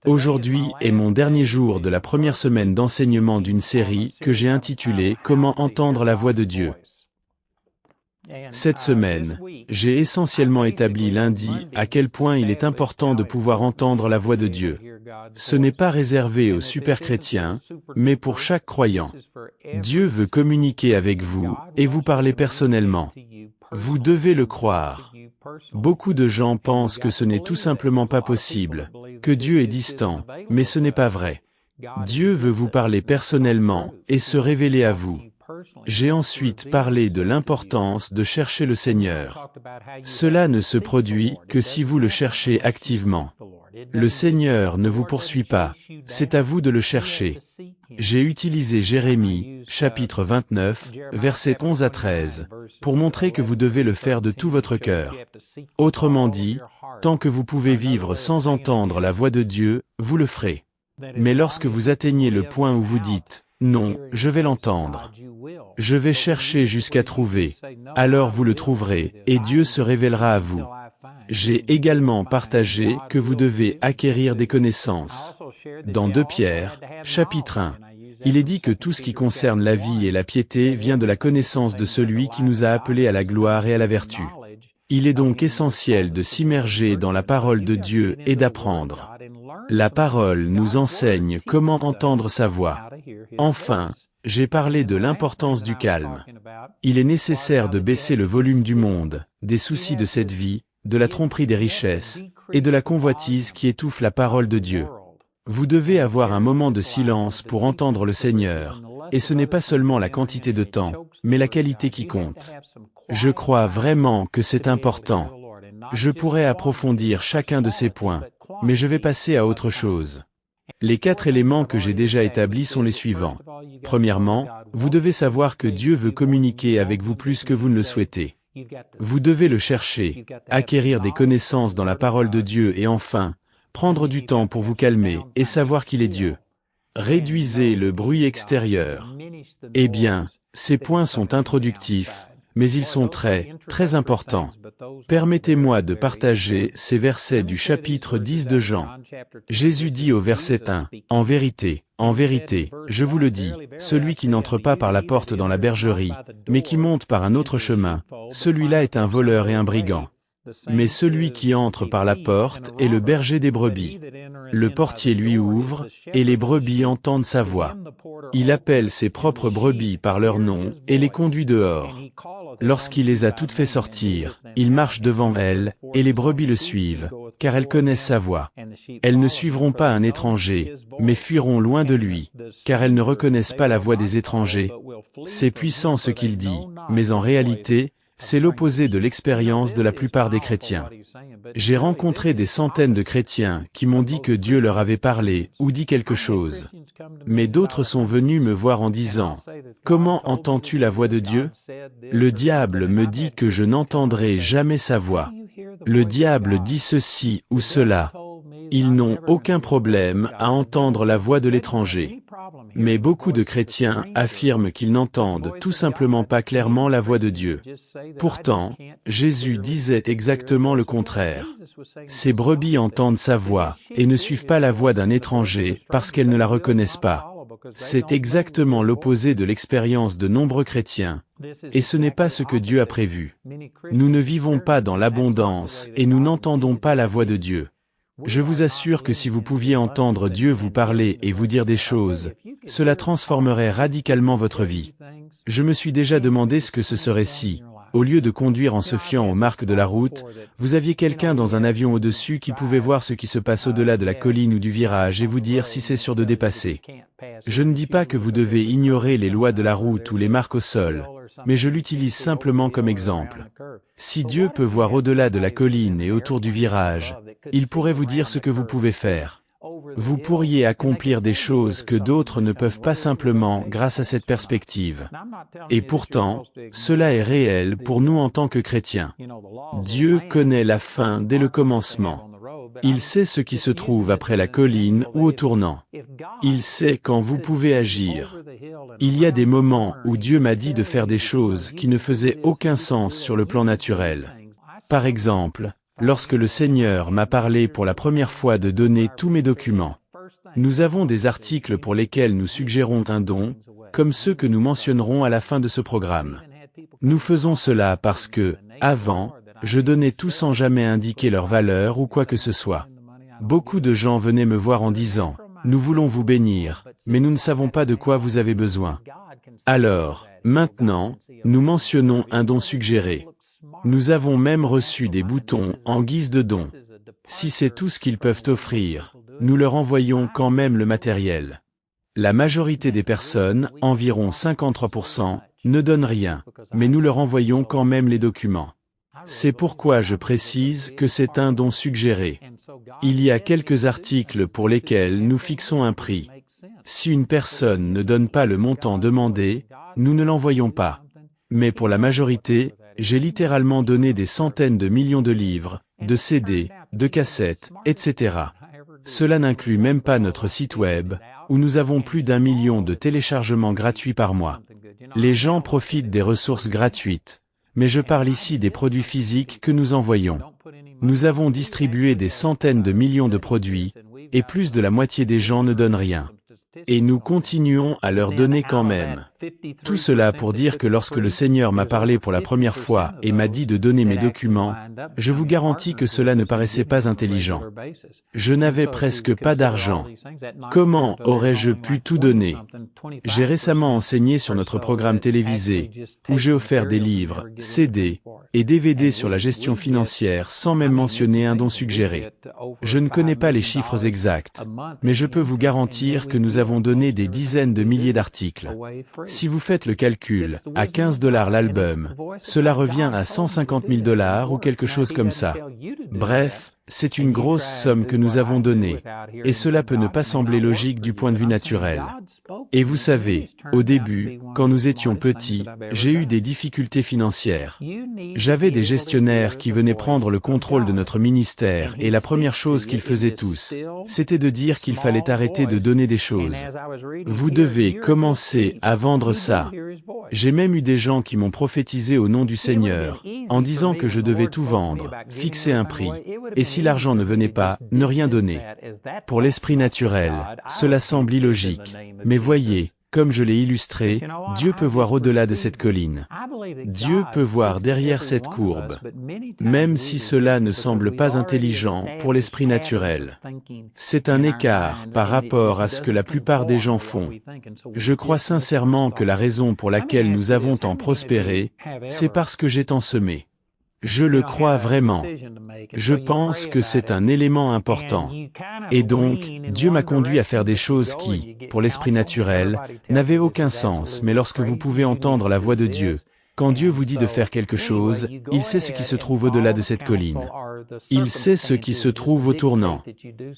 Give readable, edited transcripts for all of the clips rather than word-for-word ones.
Aujourd'hui est mon dernier jour de la première semaine d'enseignement d'une série que j'ai intitulée « Comment entendre la voix de Dieu ». Cette semaine, j'ai essentiellement établi lundi à quel point il est important de pouvoir entendre la voix de Dieu. Ce n'est pas réservé aux super-chrétiens, mais pour chaque croyant. Dieu veut communiquer avec vous et vous parler personnellement. Vous devez le croire. Beaucoup de gens pensent que ce n'est tout simplement pas possible, que Dieu est distant, mais ce n'est pas vrai. Dieu veut vous parler personnellement et se révéler à vous. J'ai ensuite parlé de l'importance de chercher le Seigneur. Cela ne se produit que si vous le cherchez activement. Le Seigneur ne vous poursuit pas, c'est à vous de le chercher. J'ai utilisé Jérémie, chapitre 29, versets 11 à 13, pour montrer que vous devez le faire de tout votre cœur. Autrement dit, tant que vous pouvez vivre sans entendre la voix de Dieu, vous le ferez. Mais lorsque vous atteignez le point où vous dites, « Non, je vais l'entendre. Je vais chercher jusqu'à trouver. » Alors vous le trouverez, et Dieu se révélera à vous. J'ai également partagé que vous devez acquérir des connaissances. Dans 2 Pierre, chapitre 1, il est dit que tout ce qui concerne la vie et la piété vient de la connaissance de celui qui nous a appelés à la gloire et à la vertu. Il est donc essentiel de s'immerger dans la parole de Dieu et d'apprendre. La parole nous enseigne comment entendre sa voix. Enfin, j'ai parlé de l'importance du calme. Il est nécessaire de baisser le volume du monde, des soucis de cette vie, de la tromperie des richesses, et de la convoitise qui étouffe la parole de Dieu. Vous devez avoir un moment de silence pour entendre le Seigneur, et ce n'est pas seulement la quantité de temps, mais la qualité qui compte. Je crois vraiment que c'est important. Je pourrais approfondir chacun de ces points, mais je vais passer à autre chose. Les 4 éléments que j'ai déjà établis sont les suivants. Premièrement, vous devez savoir que Dieu veut communiquer avec vous plus que vous ne le souhaitez. Vous devez le chercher, acquérir des connaissances dans la parole de Dieu et enfin, prendre du temps pour vous calmer et savoir qu'il est Dieu. Réduisez le bruit extérieur. Eh bien, ces points sont introductifs, mais ils sont très importants. Permettez-moi de partager ces versets du chapitre 10 de Jean. Jésus dit au verset 1, « En vérité, je vous le dis, celui qui n'entre pas par la porte dans la bergerie, mais qui monte par un autre chemin, celui-là est un voleur et un brigand. Mais celui qui entre par la porte est le berger des brebis. Le portier lui ouvre, et les brebis entendent sa voix. Il appelle ses propres brebis par leur nom et les conduit dehors. Lorsqu'il les a toutes fait sortir, il marche devant elles, et les brebis le suivent, car elles connaissent sa voix. Elles ne suivront pas un étranger, mais fuiront loin de lui, car elles ne reconnaissent pas la voix des étrangers. C'est puissant ce qu'il dit, mais en réalité, c'est l'opposé de l'expérience de la plupart des chrétiens. J'ai rencontré des centaines de chrétiens qui m'ont dit que Dieu leur avait parlé ou dit quelque chose. Mais d'autres sont venus me voir en disant, « Comment entends-tu la voix de Dieu ? Le diable me dit que je n'entendrai jamais sa voix. Le diable dit ceci ou cela. » Ils n'ont aucun problème à entendre la voix de l'étranger. Mais beaucoup de chrétiens affirment qu'ils n'entendent tout simplement pas clairement la voix de Dieu. Pourtant, Jésus disait exactement le contraire. Ces brebis entendent sa voix, et ne suivent pas la voix d'un étranger parce qu'elles ne la reconnaissent pas. C'est exactement l'opposé de l'expérience de nombreux chrétiens. Et ce n'est pas ce que Dieu a prévu. Nous ne vivons pas dans l'abondance et nous n'entendons pas la voix de Dieu. Je vous assure que si vous pouviez entendre Dieu vous parler et vous dire des choses, cela transformerait radicalement votre vie. Je me suis déjà demandé ce que ce serait si, au lieu de conduire en se fiant aux marques de la route, vous aviez quelqu'un dans un avion au-dessus qui pouvait voir ce qui se passe au-delà de la colline ou du virage et vous dire si c'est sûr de dépasser. Je ne dis pas que vous devez ignorer les lois de la route ou les marques au sol, mais je l'utilise simplement comme exemple. Si Dieu peut voir au-delà de la colline et autour du virage, il pourrait vous dire ce que vous pouvez faire. Vous pourriez accomplir des choses que d'autres ne peuvent pas simplement grâce à cette perspective. Et pourtant, cela est réel pour nous en tant que chrétiens. Dieu connaît la fin dès le commencement. Il sait ce qui se trouve après la colline ou au tournant. Il sait quand vous pouvez agir. Il y a des moments où Dieu m'a dit de faire des choses qui ne faisaient aucun sens sur le plan naturel. Par exemple, lorsque le Seigneur m'a parlé pour la première fois de donner tous mes documents. Nous avons des articles pour lesquels nous suggérons un don, comme ceux que nous mentionnerons à la fin de ce programme. Nous faisons cela parce que, avant, je donnais tout sans jamais indiquer leur valeur ou quoi que ce soit. Beaucoup de gens venaient me voir en disant, « Nous voulons vous bénir, mais nous ne savons pas de quoi vous avez besoin. » Alors, maintenant, nous mentionnons un don suggéré. Nous avons même reçu des boutons en guise de don. Si c'est tout ce qu'ils peuvent offrir, nous leur envoyons quand même le matériel. La majorité des personnes, environ 53%, ne donnent rien, mais nous leur envoyons quand même les documents. C'est pourquoi je précise que c'est un don suggéré. Il y a quelques articles pour lesquels nous fixons un prix. Si une personne ne donne pas le montant demandé, nous ne l'envoyons pas. Mais pour la majorité, j'ai littéralement donné des centaines de millions de livres, de CD, de cassettes, etc. Cela n'inclut même pas notre site web, où nous avons plus d'1 million de téléchargements gratuits par mois. Les gens profitent des ressources gratuites. Mais je parle ici des produits physiques que nous envoyons. Nous avons distribué des centaines de millions de produits, et plus de la moitié des gens ne donnent rien. Et nous continuons à leur donner quand même. Tout cela pour dire que lorsque le Seigneur m'a parlé pour la première fois et m'a dit de donner mes documents, je vous garantis que cela ne paraissait pas intelligent. Je n'avais presque pas d'argent. Comment aurais-je pu tout donner? J'ai récemment enseigné sur notre programme télévisé, où j'ai offert des livres, CD et DVD sur la gestion financière sans même mentionner un don suggéré. Je ne connais pas les chiffres exacts, mais je peux vous garantir que nous avons donné des dizaines de milliers d'articles. Si vous faites le calcul, à 15 $ l'album, cela revient à 150 000 $ ou quelque chose comme ça. Bref, c'est une grosse somme que nous avons donnée, et cela peut ne pas sembler logique du point de vue naturel. Et vous savez, au début, quand nous étions petits, j'ai eu des difficultés financières. J'avais des gestionnaires qui venaient prendre le contrôle de notre ministère et la première chose qu'ils faisaient tous, c'était de dire qu'il fallait arrêter de donner des choses. Vous devez commencer à vendre ça. J'ai même eu des gens qui m'ont prophétisé au nom du Seigneur, en disant que je devais tout vendre, fixer un prix, et si l'argent ne venait pas, ne rien donner. Pour l'esprit naturel, cela semble illogique, mais voyez, comme je l'ai illustré, Dieu peut voir au-delà de cette colline. Dieu peut voir derrière cette courbe, même si cela ne semble pas intelligent pour l'esprit naturel. C'est un écart par rapport à ce que la plupart des gens font. Je crois sincèrement que la raison pour laquelle nous avons tant prospéré, c'est parce que j'ai tant semé. Je le crois vraiment. Je pense que c'est un élément important. Et donc, Dieu m'a conduit à faire des choses qui, pour l'esprit naturel, n'avaient aucun sens, mais lorsque vous pouvez entendre la voix de Dieu, quand Dieu vous dit de faire quelque chose, il sait ce qui se trouve au-delà de cette colline. Il sait ce qui se trouve au tournant.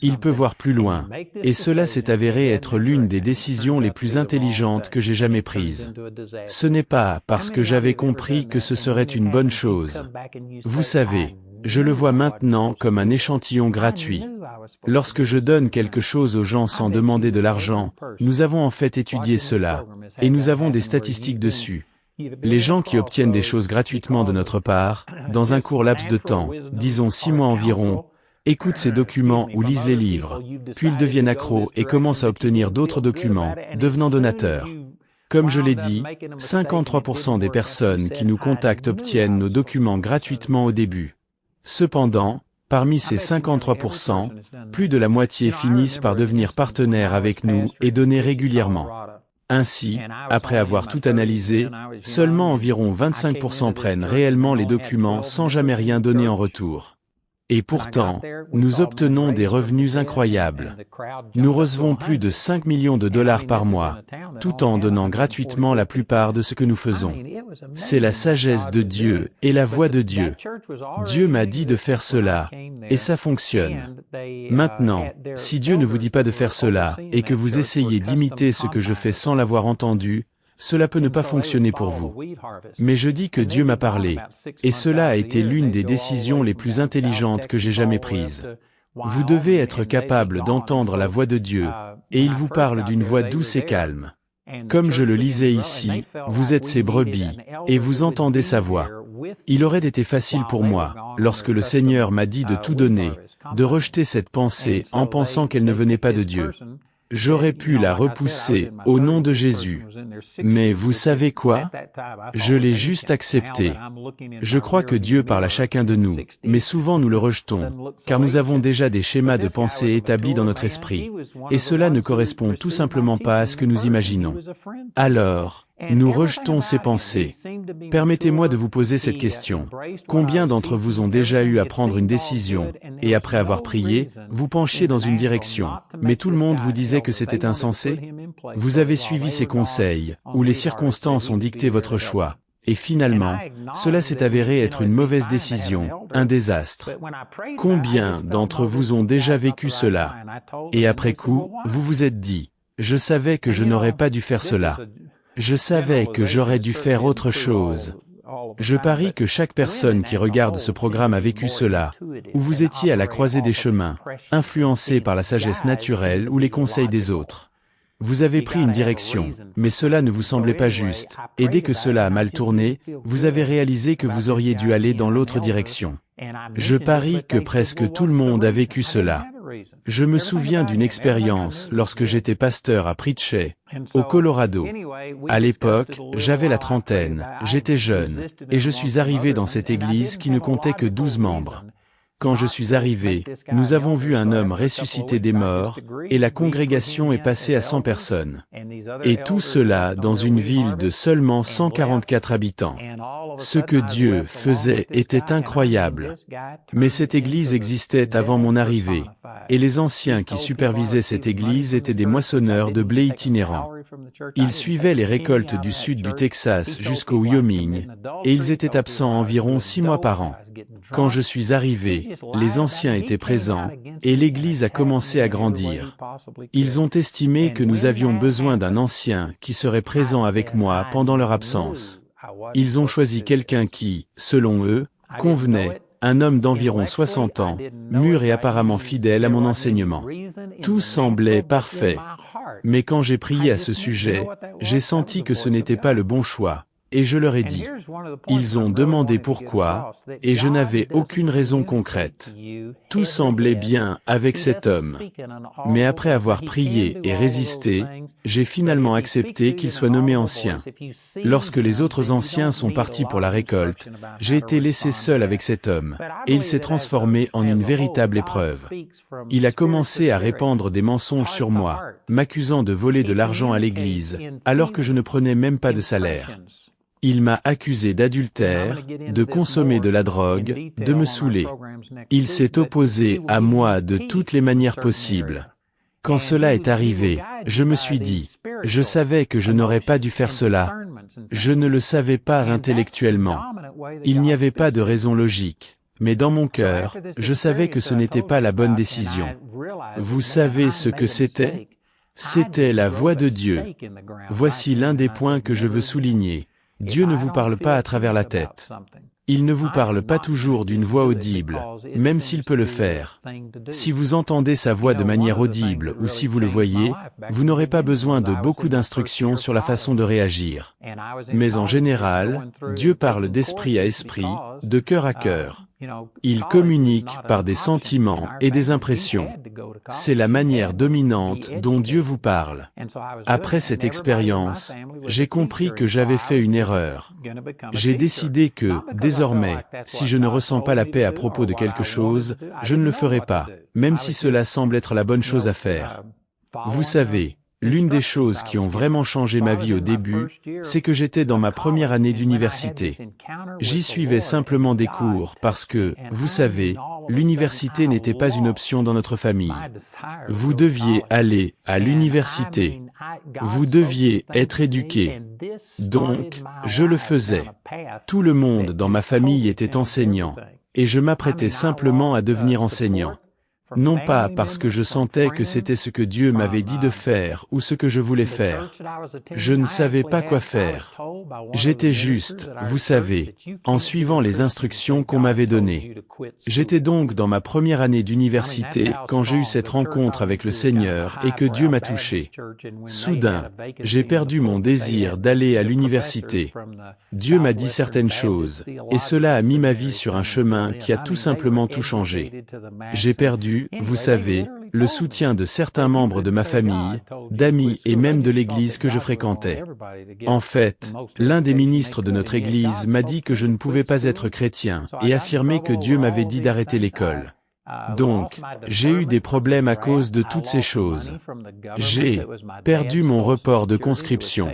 Il peut voir plus loin. Et cela s'est avéré être l'une des décisions les plus intelligentes que j'ai jamais prises. Ce n'est pas parce que j'avais compris que ce serait une bonne chose. Vous savez, je le vois maintenant comme un échantillon gratuit. Lorsque je donne quelque chose aux gens sans demander de l'argent, nous avons en fait étudié cela, et nous avons des statistiques dessus. Les gens qui obtiennent des choses gratuitement de notre part, dans un court laps de temps, disons 6 mois environ, écoutent ces documents ou lisent les livres, puis ils deviennent accros et commencent à obtenir d'autres documents, devenant donateurs. Comme je l'ai dit, 53% des personnes qui nous contactent obtiennent nos documents gratuitement au début. Cependant, parmi ces 53%, plus de la moitié finissent par devenir partenaires avec nous et donner régulièrement. Ainsi, après avoir tout analysé, seulement environ 25% prennent réellement les documents sans jamais rien donner en retour. Et pourtant, nous obtenons des revenus incroyables. Nous recevons plus de 5 millions de $ par mois, tout en donnant gratuitement la plupart de ce que nous faisons. C'est la sagesse de Dieu et la voix de Dieu. Dieu m'a dit de faire cela, et ça fonctionne. Maintenant, si Dieu ne vous dit pas de faire cela, et que vous essayez d'imiter ce que je fais sans l'avoir entendu, cela peut ne pas fonctionner pour vous. Mais je dis que Dieu m'a parlé, et cela a été l'une des décisions les plus intelligentes que j'ai jamais prises. Vous devez être capable d'entendre la voix de Dieu, et il vous parle d'une voix douce et calme. Comme je le lisais ici, vous êtes ses brebis, et vous entendez sa voix. Il aurait été facile pour moi, lorsque le Seigneur m'a dit de tout donner, de rejeter cette pensée en pensant qu'elle ne venait pas de Dieu. J'aurais pu la repousser au nom de Jésus. Mais vous savez quoi? Je l'ai juste accepté. Je crois que Dieu parle à chacun de nous, mais souvent nous le rejetons, car nous avons déjà des schémas de pensée établis dans notre esprit, et cela ne correspond tout simplement pas à ce que nous imaginons. Alors, nous rejetons ces pensées. Permettez-moi de vous poser cette question. Combien d'entre vous ont déjà eu à prendre une décision, et après avoir prié, vous penchiez dans une direction, mais tout le monde vous disait que c'était insensé? Vous avez suivi ses conseils, ou les circonstances ont dicté votre choix, et finalement, cela s'est avéré être une mauvaise décision, un désastre. Combien d'entre vous ont déjà vécu cela? Et après coup, vous vous êtes dit, « Je savais que je n'aurais pas dû faire cela. Je savais que j'aurais dû faire autre chose. » Je parie que chaque personne qui regarde ce programme a vécu cela, où vous étiez à la croisée des chemins, influencé par la sagesse naturelle ou les conseils des autres. Vous avez pris une direction, mais cela ne vous semblait pas juste, et dès que cela a mal tourné, vous avez réalisé que vous auriez dû aller dans l'autre direction. Je parie que presque tout le monde a vécu cela. Je me souviens d'une expérience lorsque j'étais pasteur à Pritchett, au Colorado. À l'époque, j'avais la trentaine, j'étais jeune, et je suis arrivé dans cette église qui ne comptait que 12 membres. Quand je suis arrivé, nous avons vu un homme ressusciter des morts, et la congrégation est passée à 100 personnes. Et tout cela dans une ville de seulement 144 habitants. Ce que Dieu faisait était incroyable. Mais cette église existait avant mon arrivée, et les anciens qui supervisaient cette église étaient des moissonneurs de blé itinérants. Ils suivaient les récoltes du sud du Texas jusqu'au Wyoming, et ils étaient absents environ 6 mois par an. Quand je suis arrivé, les anciens étaient présents, et l'église a commencé à grandir. Ils ont estimé que nous avions besoin d'un ancien qui serait présent avec moi pendant leur absence. Ils ont choisi quelqu'un qui, selon eux, convenait, un homme d'environ 60 ans, mûr et apparemment fidèle à mon enseignement. Tout semblait parfait. Mais quand j'ai prié à ce sujet, j'ai senti que ce n'était pas le bon choix. Et je leur ai dit. Ils ont demandé pourquoi, et je n'avais aucune raison concrète. Tout semblait bien avec cet homme. Mais après avoir prié et résisté, j'ai finalement accepté qu'il soit nommé ancien. Lorsque les autres anciens sont partis pour la récolte, j'ai été laissé seul avec cet homme, et il s'est transformé en une véritable épreuve. Il a commencé à répandre des mensonges sur moi, m'accusant de voler de l'argent à l'église, alors que je ne prenais même pas de salaire. Il m'a accusé d'adultère, de consommer de la drogue, de me saouler. Il s'est opposé à moi de toutes les manières possibles. Quand cela est arrivé, je me suis dit, je savais que je n'aurais pas dû faire cela. Je ne le savais pas intellectuellement. Il n'y avait pas de raison logique. Mais dans mon cœur, je savais que ce n'était pas la bonne décision. Vous savez ce que c'était? C'était la voix de Dieu. Voici l'un des points que je veux souligner. Dieu ne vous parle pas à travers la tête. Il ne vous parle pas toujours d'une voix audible, même s'il peut le faire. Si vous entendez sa voix de manière audible ou si vous le voyez, vous n'aurez pas besoin de beaucoup d'instructions sur la façon de réagir. Mais en général, Dieu parle d'esprit à esprit, de cœur à cœur. Il communique par des sentiments et des impressions. C'est la manière dominante dont Dieu vous parle. Après cette expérience, j'ai compris que j'avais fait une erreur. J'ai décidé que, désormais, si je ne ressens pas la paix à propos de quelque chose, je ne le ferai pas, même si cela semble être la bonne chose à faire. Vous savez, l'une des choses qui ont vraiment changé ma vie au début, c'est que j'étais dans ma première année d'université. J'y suivais simplement des cours parce que, vous savez, l'université n'était pas une option dans notre famille. Vous deviez aller à l'université. Vous deviez être éduqué. Donc, je le faisais. Tout le monde dans ma famille était enseignant, et je m'apprêtais simplement à devenir enseignant. Non pas parce que je sentais que c'était ce que Dieu m'avait dit de faire ou ce que je voulais faire. Je ne savais pas quoi faire. J'étais juste, vous savez, en suivant les instructions qu'on m'avait données. J'étais donc dans ma première année d'université quand j'ai eu cette rencontre avec le Seigneur et que Dieu m'a touché. Soudain, j'ai perdu mon désir d'aller à l'université. Dieu m'a dit certaines choses, et cela a mis ma vie sur un chemin qui a tout simplement tout changé. J'ai perdu, vous savez, le soutien de certains membres de ma famille, d'amis et même de l'église que je fréquentais. En fait, l'un des ministres de notre église m'a dit que je ne pouvais pas être chrétien et affirmait que Dieu m'avait dit d'arrêter l'école. Donc, j'ai eu des problèmes à cause de toutes ces choses. J'ai perdu mon report de conscription.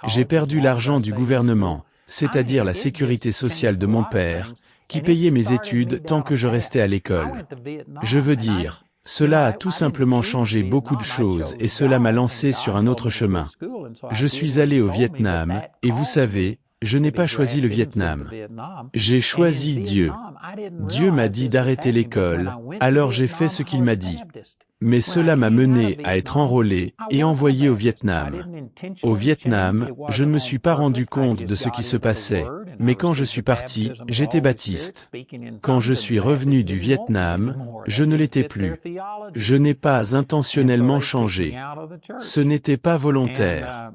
J'ai perdu l'argent du gouvernement, c'est-à-dire la sécurité sociale de mon père, qui payait mes études tant que je restais à l'école. Je veux dire, cela a tout simplement changé beaucoup de choses et cela m'a lancé sur un autre chemin. Je suis allé au Vietnam, et vous savez, je n'ai pas choisi le Vietnam. J'ai choisi Dieu. Dieu m'a dit d'arrêter l'école, alors j'ai fait ce qu'il m'a dit. Mais cela m'a mené à être enrôlé et envoyé au Vietnam. Au Vietnam, je ne me suis pas rendu compte de ce qui se passait, mais quand je suis parti, j'étais baptiste. Quand je suis revenu du Vietnam, je ne l'étais plus. Je n'ai pas intentionnellement changé. Ce n'était pas volontaire.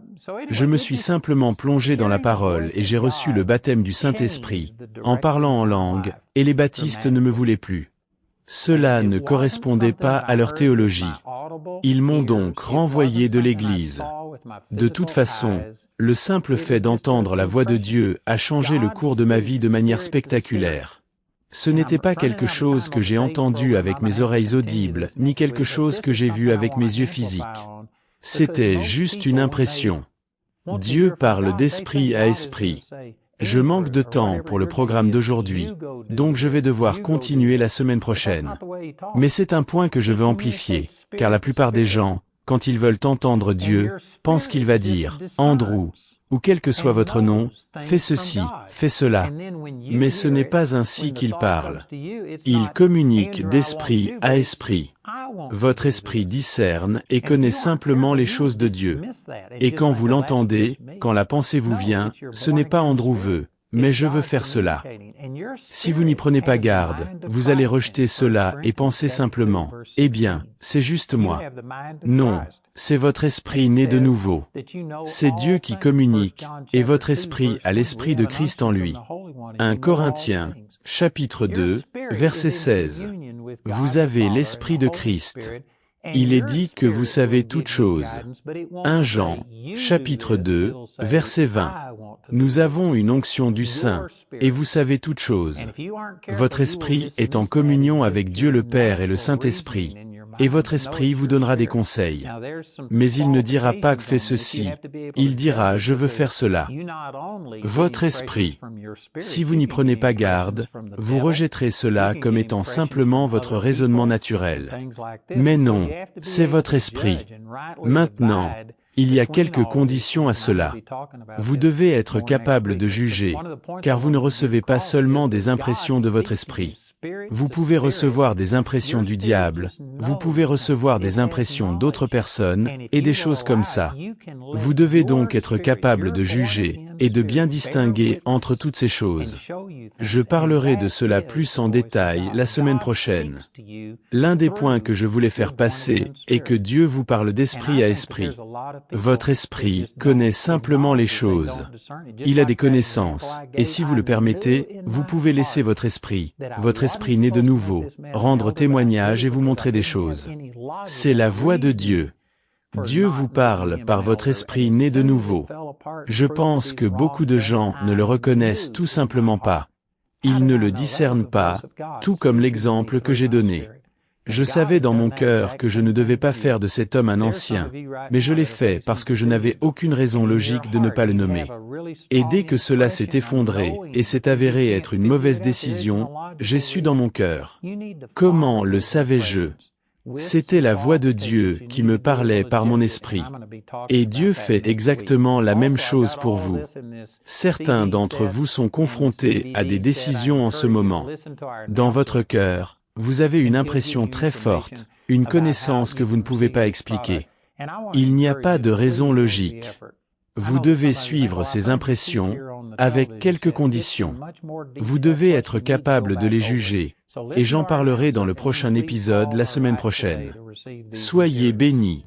Je me suis simplement plongé dans la parole et j'ai reçu le baptême du Saint-Esprit, en parlant en langue, et les baptistes ne me voulaient plus. Cela ne correspondait pas à leur théologie. Ils m'ont donc renvoyé de l'Église. De toute façon, le simple fait d'entendre la voix de Dieu a changé le cours de ma vie de manière spectaculaire. Ce n'était pas quelque chose que j'ai entendu avec mes oreilles audibles, ni quelque chose que j'ai vu avec mes yeux physiques. C'était juste une impression. Dieu parle d'esprit à esprit. Je manque de temps pour le programme d'aujourd'hui, donc je vais devoir continuer la semaine prochaine. Mais c'est un point que je veux amplifier, car la plupart des gens, quand ils veulent entendre Dieu, pensent qu'il va dire « Andrew » ou quel que soit votre nom, « Fais ceci, fais cela ». Mais ce n'est pas ainsi qu'il parle. Il communique d'esprit à esprit. Votre esprit discerne et connaît simplement les choses de Dieu. Et quand vous l'entendez, quand la pensée vous vient, ce n'est pas Andrew veut, mais je veux faire cela. Si vous n'y prenez pas garde, vous allez rejeter cela et penser simplement, eh bien, c'est juste moi. Non, c'est votre esprit né de nouveau. C'est Dieu qui communique, et votre esprit a l'esprit de Christ en lui. 1 Corinthiens, chapitre 2, verset 16. Vous avez l'esprit de Christ. Il est dit que vous savez toutes choses. 1 Jean, chapitre 2, verset 20. Nous avons une onction du Saint, et vous savez toutes choses. Votre esprit est en communion avec Dieu le Père et le Saint-Esprit, et votre esprit vous donnera des conseils. Mais il ne dira pas que fais ceci, il dira je veux faire cela. Votre esprit, si vous n'y prenez pas garde, vous rejetterez cela comme étant simplement votre raisonnement naturel. Mais non, c'est votre esprit. Maintenant, il y a quelques conditions à cela. Vous devez être capable de juger, car vous ne recevez pas seulement des impressions de votre esprit. Vous pouvez recevoir des impressions du diable, vous pouvez recevoir des impressions d'autres personnes, et des choses comme ça. Vous devez donc être capable de juger, et de bien distinguer entre toutes ces choses. Je parlerai de cela plus en détail la semaine prochaine. L'un des points que je voulais faire passer est que Dieu vous parle d'esprit à esprit. Votre esprit connaît simplement les choses. Il a des connaissances, et si vous le permettez, vous pouvez laisser votre esprit né de nouveau, rendre témoignage et vous montrer des choses. C'est la voix de Dieu. Dieu vous parle par votre esprit né de nouveau. Je pense que beaucoup de gens ne le reconnaissent tout simplement pas. Ils ne le discernent pas, tout comme l'exemple que j'ai donné. Je savais dans mon cœur que je ne devais pas faire de cet homme un ancien, mais je l'ai fait parce que je n'avais aucune raison logique de ne pas le nommer. Et dès que cela s'est effondré et s'est avéré être une mauvaise décision, j'ai su dans mon cœur. Comment le savais-je? C'était la voix de Dieu qui me parlait par mon esprit. Et Dieu fait exactement la même chose pour vous. Certains d'entre vous sont confrontés à des décisions en ce moment. Dans votre cœur, Vous avez une impression très forte, une connaissance que vous ne pouvez pas expliquer. Il n'y a pas de raison logique. Vous devez suivre ces impressions, avec quelques conditions. Vous devez être capable de les juger, et j'en parlerai dans le prochain épisode la semaine prochaine. Soyez bénis.